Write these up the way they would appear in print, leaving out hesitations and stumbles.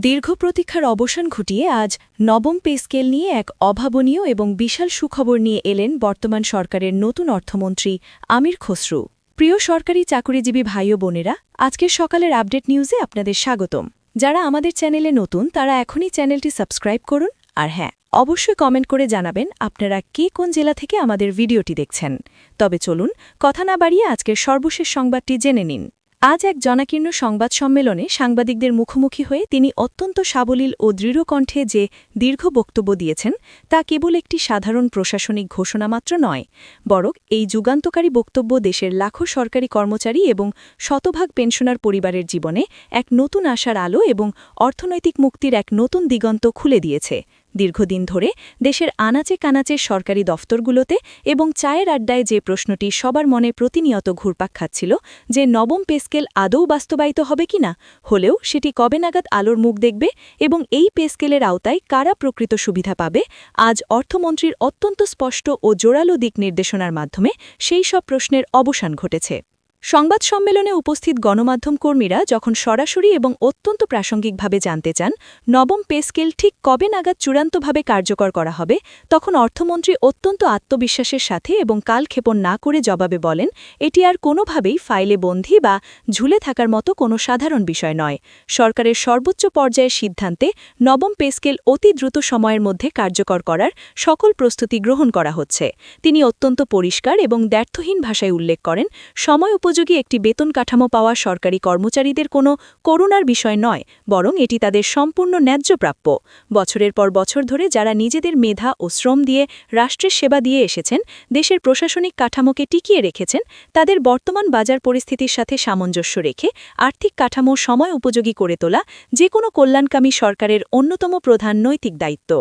দীর্ঘ প্রতীক্ষার অবসান ঘটিয়ে আজ নবম পে স্কেল নিয়ে এক অভাবনীয় এবং বিশাল সুখবর নিয়ে এলেন বর্তমান সরকারের নতুন অর্থমন্ত্রী আমির খসরু। প্রিয় সরকারি চাকুরিজীবী ভাই ও বোনেরা, আজকের সকালের আপডেট নিউজে আপনাদের স্বাগতম। যারা আমাদের চ্যানেলে নতুন তারা এখনই চ্যানেলটি সাবস্ক্রাইব করুন, আর হ্যাঁ, অবশ্যই কমেন্ট করে জানাবেন আপনারা কে কোন জেলা থেকে আমাদের ভিডিওটি দেখছেন। তবে চলুন কথা না বাড়িয়ে আজকের সর্বশেষ সংবাদটি জেনে নিন। আজ এক জনাকীর্ণ সংবাদ সম্মেলনে সাংবাদিকদের মুখোমুখি হয়ে তিনি অত্যন্ত সাবলীল ও দৃঢ় কণ্ঠে যে দীর্ঘ বক্তব্য দিয়েছেন তা কেবল একটি সাধারণ প্রশাসনিক ঘোষণা মাত্র নয়, বরং এই যুগান্তকারী বক্তব্য দেশের লাখো সরকারি কর্মচারী এবং শতভাগ পেনশনার পরিবারের জীবনে এক নতুন আশার আলো এবং অর্থনৈতিক মুক্তির এক নতুন দিগন্ত খুলে দিয়েছে। দীর্ঘদিন ধরে দেশের আনাচে কানাচে সরকারি দফতরগুলোতে এবং চায়ের আড্ডায় যে প্রশ্নটি সবার মনে প্রতিনিয়ত ঘুরপাক খাচ্ছিল যে নবম পে স্কেল আদৌ বাস্তবায়িত হবে কিনা, হলেও সেটি কবে নাগাদ আলোর মুখ দেখবে এবং এই পে স্কেলের আওতায় কারা প্রকৃত সুবিধা পাবে, আজ অর্থমন্ত্রীর অত্যন্ত স্পষ্ট ও জোরালো দিক নির্দেশনার মাধ্যমে সেই সব প্রশ্নের অবসান ঘটেছে। সংবাদ সম্মেলনে উপস্থিত গণমাধ্যম কর্মীরা যখন সরাসরি এবং অত্যন্ত প্রাসঙ্গিকভাবে জানতে চান নবম পে স্কেল ঠিক কবে নাগাদ চূড়ান্তভাবে কার্যকর করা হবে, তখন অর্থমন্ত্রী অত্যন্ত আত্মবিশ্বাসের সাথে এবং কালক্ষেপণ না করে জবাবে বলেন, এটি আর কোনোভাবেই ফাইলে বন্দী বা ঝুলে থাকার মতো কোনো সাধারণ বিষয় নয়। সরকারের সর্বোচ্চ পর্যায়ের সিদ্ধান্তে নবম পে স্কেল অতি দ্রুত সময়ের মধ্যে কার্যকর করার সকল প্রস্তুতি গ্রহণ করা হচ্ছে। তিনি অত্যন্ত পরিষ্কার এবং দ্ব্যর্থহীন ভাষায় উল্লেখ করেন, সময় উপযোগী একটি বেতন কাঠামো পাওয়া সরকারি কর্মচারীদের কোনো করুণার বিষয় নয়, বরং এটি তাদের সম্পূর্ণ ন্যায্য প্রাপ্য। বছরের পর বছর ধরে যারা নিজেদের মেধা ও শ্রম দিয়ে রাষ্ট্রের সেবা দিয়ে এসেছেন, দেশের প্রশাসনিক কাঠামোকে টিকিয়ে রেখেছেন, তাদের বর্তমান বাজার পরিস্থিতির সাথে সামঞ্জস্য রেখে আর্থিক কাঠামো সময় উপযোগী করে তোলা যে কোনো কল্যাণকামী সরকারের অন্যতম প্রধান নৈতিক দায়িত্ব।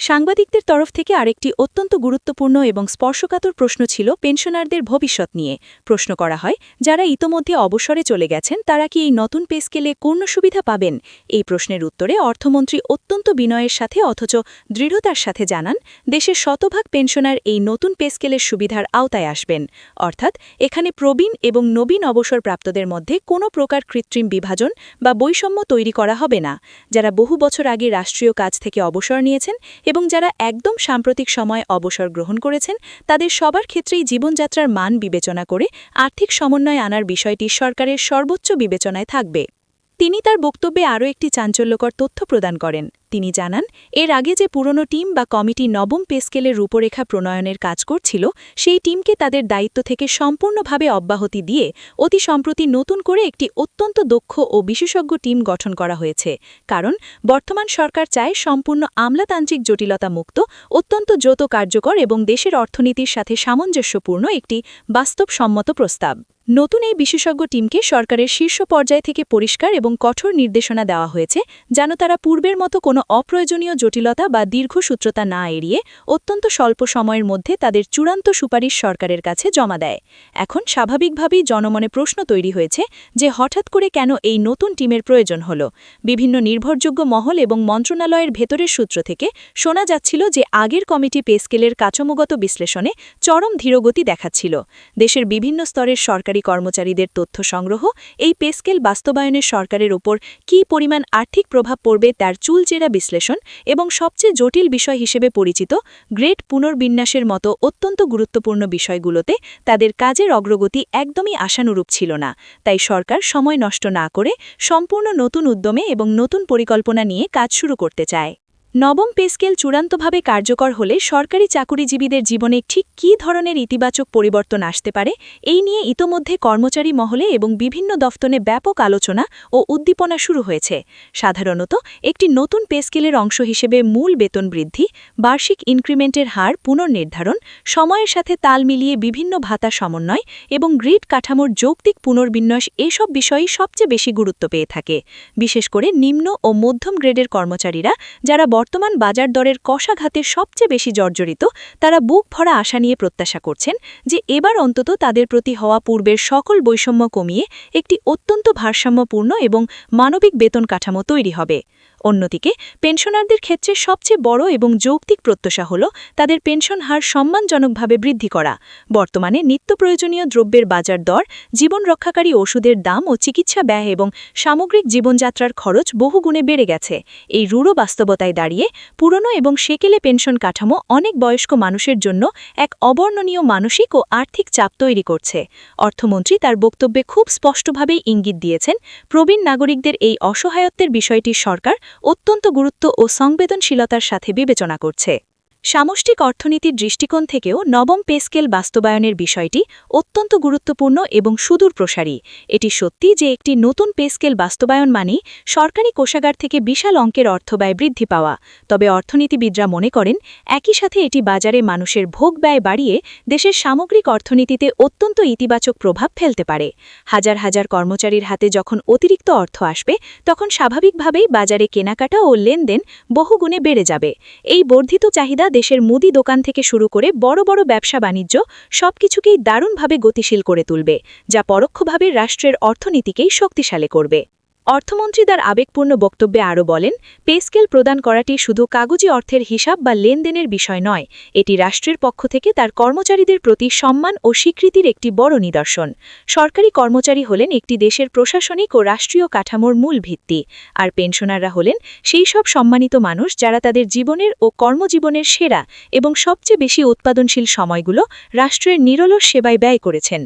সাংবাদিকদের তরফ থেকে আরেকটি অত্যন্ত গুরুত্বপূর্ণ এবং স্পর্শকাতর প্রশ্ন ছিল পেনশনারদের ভবিষ্যৎ নিয়ে। প্রশ্ন করা হয়, যারা ইতোমধ্যে অবসরে চলে গেছেন তারা কি এই নতুন পে স্কেলে কোন সুবিধা পাবেন? এই প্রশ্নের উত্তরে অর্থমন্ত্রী অত্যন্ত বিনয়ের সাথে অথচ দৃঢ়তার সাথে জানান, দেশের শতভাগ পেনশনার এই নতুন পে স্কেলের সুবিধার আওতায় আসবেন। অর্থাৎ এখানে প্রবীণ এবং নবীন অবসরপ্রাপ্তদের মধ্যে কোনো প্রকার কৃত্রিম বিভাজন বা বৈষম্য তৈরি করা হবে না। যারা বহু বছর আগে রাষ্ট্রীয় কাজ থেকে অবসর নিয়েছেন এবং যারা একদম সাম্প্রতিক সময়ে অবসর গ্রহণ করেছেন, তাদের সবার ক্ষেত্রেই জীবনযাত্রার মান বিবেচনা করে আর্থিক সমন্বয় আনার বিষয়টি সরকারের সর্বোচ্চ বিবেচনায় থাকবে। তিনি তার বক্তব্যে আরও একটি চাঞ্চল্যকর তথ্য প্রদান করেন। তিনি জানান, এর আগে যে পুরনো টিম বা কমিটি নবম পে স্কেলের রূপরেখা প্রণয়নের কাজ করছিল, সেই টিমকে তাদের দায়িত্ব থেকে সম্পূর্ণভাবে অব্যাহতি দিয়ে অতি সম্প্রতি নতুন করে একটি অত্যন্ত দক্ষ ও বিশেষজ্ঞ টিম গঠন করা হয়েছে। কারণ বর্তমান সরকার চায় সম্পূর্ণ আমলাতান্ত্রিক জটিলতা মুক্ত, অত্যন্ত দ্রুত কার্যকর এবং দেশের অর্থনীতির সাথে সামঞ্জস্যপূর্ণ একটি বাস্তবসম্মত প্রস্তাব। নতুন এই বিশেষজ্ঞ টিমকে সরকারের শীর্ষ পর্যায় থেকে পরিষ্কার এবং কঠোর নির্দেশনা দেওয়া হয়েছে যেন তারা পূর্বের মতো কোনো অপ্রয়োজনীয় জটিলতা বা দীর্ঘসূত্রতা না এড়িয়ে অত্যন্ত স্বল্প সময়ের মধ্যে তাদের চূড়ান্ত সুপারিশ সরকারের কাছে জমা দেয়। এখন স্বাভাবিকভাবেই জনমনে প্রশ্ন তৈরি হয়েছে যে হঠাৎ করে কেন এই নতুন টিমের প্রয়োজন হল। বিভিন্ন নির্ভরযোগ্য মহল এবং মন্ত্রণালয়ের ভেতরের সূত্র থেকে শোনা যাচ্ছিল যে আগের কমিটি পে স্কেলের কাঠামোগত বিশ্লেষণে চরম ধীরগতি দেখাচ্ছিল। দেশের বিভিন্ন স্তরের সরকারি কর্মচারীদের তথ্য সংগ্রহ, এই পে স্কেল বাস্তবায়নের সরকারের ওপর কী পরিমাণ আর্থিক প্রভাব পড়বে তার চুলচেরা বিশ্লেষণ এবং সবচেয়ে জটিল বিষয় হিসেবে পরিচিত গ্রেড পুনর্বিন্যাসের মতো অত্যন্ত গুরুত্বপূর্ণ বিষয়গুলোতে তাদের কাজের অগ্রগতি একদমই আশানুরূপ ছিল না। তাই সরকার সময় নষ্ট না করে সম্পূর্ণ নতুন উদ্যমে এবং নতুন পরিকল্পনা নিয়ে কাজ শুরু করতে চায়। নবম পে স্কেল চূড়ান্তভাবে কার্যকর হলে সরকারি চাকুরিজীবীদের জীবনে ঠিক কী ধরনের ইতিবাচক পরিবর্তন আসতে পারে, এই নিয়ে ইতোমধ্যে কর্মচারী মহলে এবং বিভিন্ন দফতরে ব্যাপক আলোচনা ও উদ্দীপনা শুরু হয়েছে। সাধারণত একটি নতুন পে স্কেলের অংশ হিসেবে মূল বেতন বৃদ্ধি, বার্ষিক ইনক্রিমেন্টের হার পুনর্নির্ধারণ, সময়ের সাথে তাল মিলিয়ে বিভিন্ন ভাতা সমন্বয় এবং গ্রিড কাঠামোর যৌক্তিক পুনর্বিন্যাস এসব বিষয়ই সবচেয়ে বেশি গুরুত্ব পেয়ে থাকে। বিশেষ করে নিম্ন ও মধ্যম গ্রেডের কর্মচারীরা যারা বর্তমান বাজার দরের কষাঘাতে সবচেয়ে বেশি জর্জরিত, তারা বুক ভরা আশা নিয়ে প্রত্যাশা করছেন যে এবার অন্তত তাদের প্রতি হওয়া পূর্বের সকল বৈষম্য কমিয়ে একটি অত্যন্ত ভারসাম্যপূর্ণ এবং মানবিক বেতন কাঠামো তৈরি হবে। অন্যদিকে পেনশনারদের ক্ষেত্রে সবচেয়ে বড় এবং যৌক্তিক প্রত্যাশা হল তাদের পেনশন হার সম্মানজনকভাবে বৃদ্ধি করা। বর্তমানে নিত্য প্রয়োজনীয় দ্রব্যের বাজার দর, জীবন রক্ষাকারী ওষুধের দাম ও চিকিৎসা ব্যয় এবং সামগ্রিক জীবনযাত্রার খরচ বহুগুণে বেড়ে গেছে। এই রূঢ় বাস্তবতায় দাঁড়িয়ে পুরনো এবং সেকেলে পেনশন কাঠামো অনেক বয়স্ক মানুষের জন্য এক অবর্ণনীয় মানসিক ও আর্থিক চাপ তৈরি করছে। অর্থমন্ত্রী তার বক্তব্যে খুব স্পষ্টভাবেই ইঙ্গিত দিয়েছেন, প্রবীণ নাগরিকদের এই অসহায়ত্বের বিষয়টি সরকার অত্যন্ত গুরুত্ব ও সংবেদনশীলতার সাথে বিবেচনা করছে। সামষ্টিক অর্থনীতির দৃষ্টিকোণ থেকেও নবম পে স্কেল বাস্তবায়নের বিষয়টি অত্যন্ত গুরুত্বপূর্ণ এবং সুদূরপ্রসারী। এটি সত্যি যে একটি নতুন পে স্কেল বাস্তবায়ন মানেই সরকারি কোষাগার থেকে বিশাল অঙ্কের অর্থব্যয় বৃদ্ধি পাওয়া। তবে অর্থনীতিবিদরা মনে করেন, একই সাথে এটি বাজারে মানুষের ভোগ ব্যয় বাড়িয়ে দেশের সামগ্রিক অর্থনীতিতে অত্যন্ত ইতিবাচক প্রভাব ফেলতে পারে। হাজার হাজার কর্মচারীর হাতে যখন অতিরিক্ত অর্থ আসবে, তখন স্বাভাবিকভাবেই বাজারে কেনাকাটা ও লেনদেন বহুগুণে বেড়ে যাবে। এই বর্ধিত চাহিদা দেশের মুদি দোকান থেকে শুরু করে বড় বড় ব্যবসা বাণিজ্য সবকিছুকেই দারুণভাবে গতিশীল করে তুলবে, যা পরোক্ষভাবে রাষ্ট্রের অর্থনীতিকেই শক্তিশালী করবে। অর্থমন্ত্রী তার আবেগপূর্ণ বক্তব্যে আরও বলেন, পে স্কেল প্রদান করাটি শুধু কাগজি অর্থের হিসাব বা লেনদেনের বিষয় নয়, এটি রাষ্ট্রের পক্ষ থেকে তার কর্মচারীদের প্রতি সম্মান ও স্বীকৃতির একটি বড় নিদর্শন। সরকারি কর্মচারী হলেন একটি দেশের প্রশাসনিক ও রাষ্ট্রীয় কাঠামোর মূল ভিত্তি, আর পেনশনাররা হলেন সেই সব সম্মানিত মানুষ যারা তাদের জীবনের ও কর্মজীবনের সেরা এবং সবচেয়ে বেশি উৎপাদনশীল সময়গুলো রাষ্ট্রের নিরলস সেবায় ব্যয় করেছেন।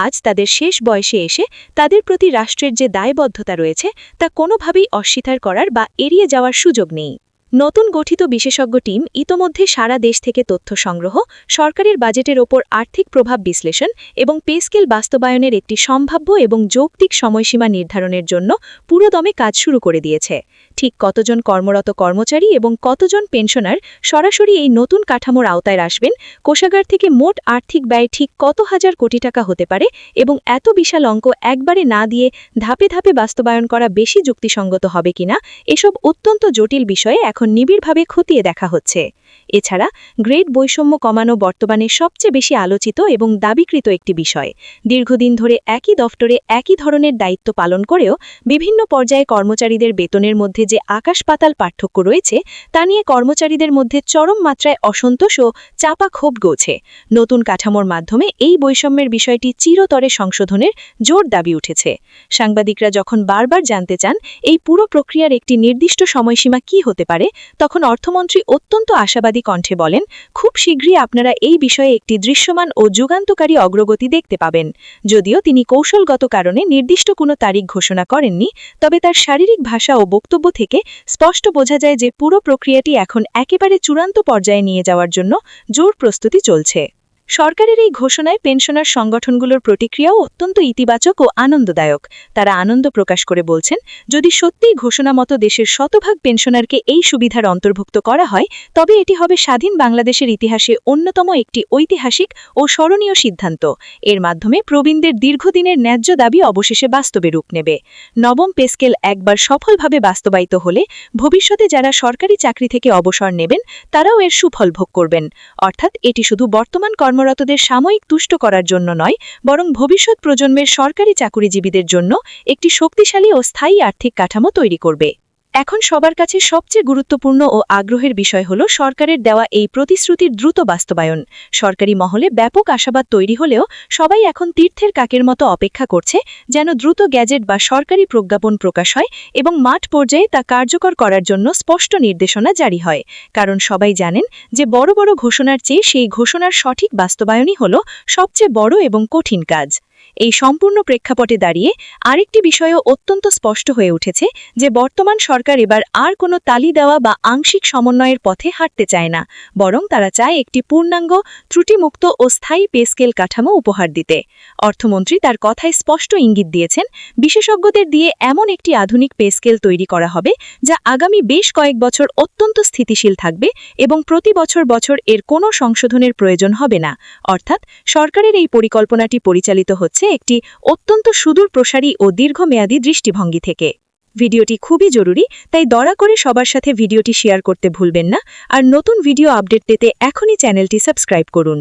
আজ তাদের শেষ বয়সে এসে তাদের প্রতি রাষ্ট্রের যে দায়বদ্ধতা রয়েছে তা কোনোভাবেই অস্বীকার করার বা এড়িয়ে যাওয়ার সুযোগ নেই। নতুন গঠিত বিশেষজ্ঞ টিম ইতোমধ্যে সারা দেশ থেকে তথ্য সংগ্রহ, সরকারের বাজেটের ওপর আর্থিক প্রভাব বিশ্লেষণ এবং পে স্কেল বাস্তবায়নের একটি সম্ভাব্য এবং যৌক্তিক সময়সীমা নির্ধারণের জন্য পুরোদমে কাজ শুরু করে দিয়েছে। ঠিক কতজন কর্মরত কর্মচারী এবং কতজন পেনশনার সরাসরি এই নতুন কাঠামোর আওতায় আসবেন, কোষাগার থেকে মোট আর্থিক ব্যয় ঠিক কত হাজার কোটি টাকা হতে পারে এবং এত বিশাল অঙ্ক একবারে না দিয়ে ধাপে ধাপে বাস্তবায়ন করা বেশি যুক্তিসঙ্গত হবে কিনা, এসব অত্যন্ত জটিল বিষয়ে এখন নিবিড়ভাবে খতিয়ে দেখা হচ্ছে। এছাড়া গ্রেড বৈষম্য কমানো বর্তমানে সবচেয়ে বেশি আলোচিত এবং দাবিকৃত একটি বিষয়। দীর্ঘদিন ধরে একই দফতরে একই ধরনের দায়িত্ব পালন করেও বিভিন্ন পর্যায়ে কর্মচারীদের বেতনের মধ্যে যে আকাশ-পাতাল পার্থক্য রয়েছে, তা নিয়ে কর্মচারীদের মধ্যে চরম মাত্রায় অসন্তোষ ও চাপা ক্ষোভ গৌছে। নতুন কাঠামোর মাধ্যমে এই বৈষম্যের বিষয়টি চিরতরে সংশোধনের জোর দাবি উঠেছে। সাংবাদিকরা যখন বারবার জানতে চান এই পুরো প্রক্রিয়ার একটি নির্দিষ্ট সময়সীমা কী হতে পারে, তখন অর্থমন্ত্রী অত্যন্ত আশাবাদী কণ্ঠে বলেন, খুব শীঘ্রই আপনারা এই বিষয়ে একটি দৃশ্যমান ও যুগান্তকারী অগ্রগতি দেখতে পাবেন। যদিও তিনি কৌশলগত কারণে নির্দিষ্ট কোনো তারিখ ঘোষণা করেননি, তবে তার শারীরিক ভাষা ও বক্তব্য থেকে স্পষ্ট বোঝা যায় যে পুরো প্রক্রিয়াটি এখন একেবারে চূড়ান্ত পর্যায়ে নিয়ে যাওয়ার জন্য জোর প্রস্তুতি চলছে। সরকারের এই ঘোষণায় পেনশনার সংগঠনগুলোর প্রতিক্রিয়াও অত্যন্ত ইতিবাচক ও আনন্দদায়ক। তারা আনন্দ প্রকাশ করে বলছেন, যদি সত্যিই ঘোষণা মতো দেশের শতভাগ পেনশনারকে এই সুবিধার অন্তর্ভুক্ত করা হয়, তবে এটি হবে স্বাধীন বাংলাদেশের ইতিহাসে অন্যতম একটি ঐতিহাসিক ও স্মরণীয় সিদ্ধান্ত। এর মাধ্যমে প্রবীণদের দীর্ঘদিনের ন্যায্য দাবি অবশেষে বাস্তবে রূপ নেবে। নবম পে স্কেল একবার সফলভাবে বাস্তবায়িত হলে ভবিষ্যতে যারা সরকারি চাকরি থেকে অবসর নেবেন, তারাও এর সুফল ভোগ করবেন। অর্থাৎ এটি শুধু বর্তমান কর্মরতদের সাময়িক তুষ্ট করার জন্য নয়, বরং ভবিষ্যৎ প্রজন্মের সরকারি চাকুরিজীবীদের জন্য একটি শক্তিশালী ও স্থায়ী আর্থিক কাঠামো তৈরি করবে। এখন সবার কাছে সবচেয়ে গুরুত্বপূর্ণ ও আগ্রহের বিষয় হল সরকারের দেওয়া এই প্রতিশ্রুতির দ্রুত বাস্তবায়ন। সরকারি মহলে ব্যাপক আশাবাদ তৈরি হলেও সবাই এখন তীর্থের কাকের মতো অপেক্ষা করছে যেন দ্রুত গ্যাজেট বা সরকারি প্রজ্ঞাপন প্রকাশ হয় এবং মাঠ পর্যায়ে তা কার্যকর করার জন্য স্পষ্ট নির্দেশনা জারি হয়। কারণ সবাই জানেন যে বড় বড় ঘোষণার চেয়ে সেই ঘোষণার সঠিক বাস্তবায়নই হল সবচেয়ে বড় এবং কঠিন কাজ। এই সম্পূর্ণ প্রেক্ষাপটে দাঁড়িয়ে আরেকটি বিষয়ও অত্যন্ত স্পষ্ট হয়ে উঠেছে যে বর্তমান সরকার এবার আর কোনো তালি দেওয়া বা আংশিক সমন্বয়ের পথে হাঁটতে চায় না, বরং তারা চায় একটি পূর্ণাঙ্গ, ত্রুটিমুক্ত ও স্থায়ী পে স্কেল কাঠামো উপহার দিতে। অর্থমন্ত্রী তার কথায় স্পষ্ট ইঙ্গিত দিয়েছেন, বিশেষজ্ঞদের দিয়ে এমন একটি আধুনিক পে স্কেল তৈরি করা হবে যা আগামী বেশ কয়েক বছর অত্যন্ত স্থিতিশীল থাকবে এবং প্রতি বছর বছর এর কোনো সংশোধনের প্রয়োজন হবে না। অর্থাৎ সরকারের এই পরিকল্পনাটি পরিচালিত হচ্ছে একটি অত্যন্ত সুদূর প্রসারী ও দীর্ঘমেয়াদী দৃষ্টিভঙ্গি থেকে। ভিডিওটি খুবই জরুরি, তাই দয়া করে সবার সাথে ভিডিওটি শেয়ার করতে ভুলবেন না আর নতুন ভিডিও আপডেট পেতে এখনই চ্যানেলটি সাবস্ক্রাইব করুন।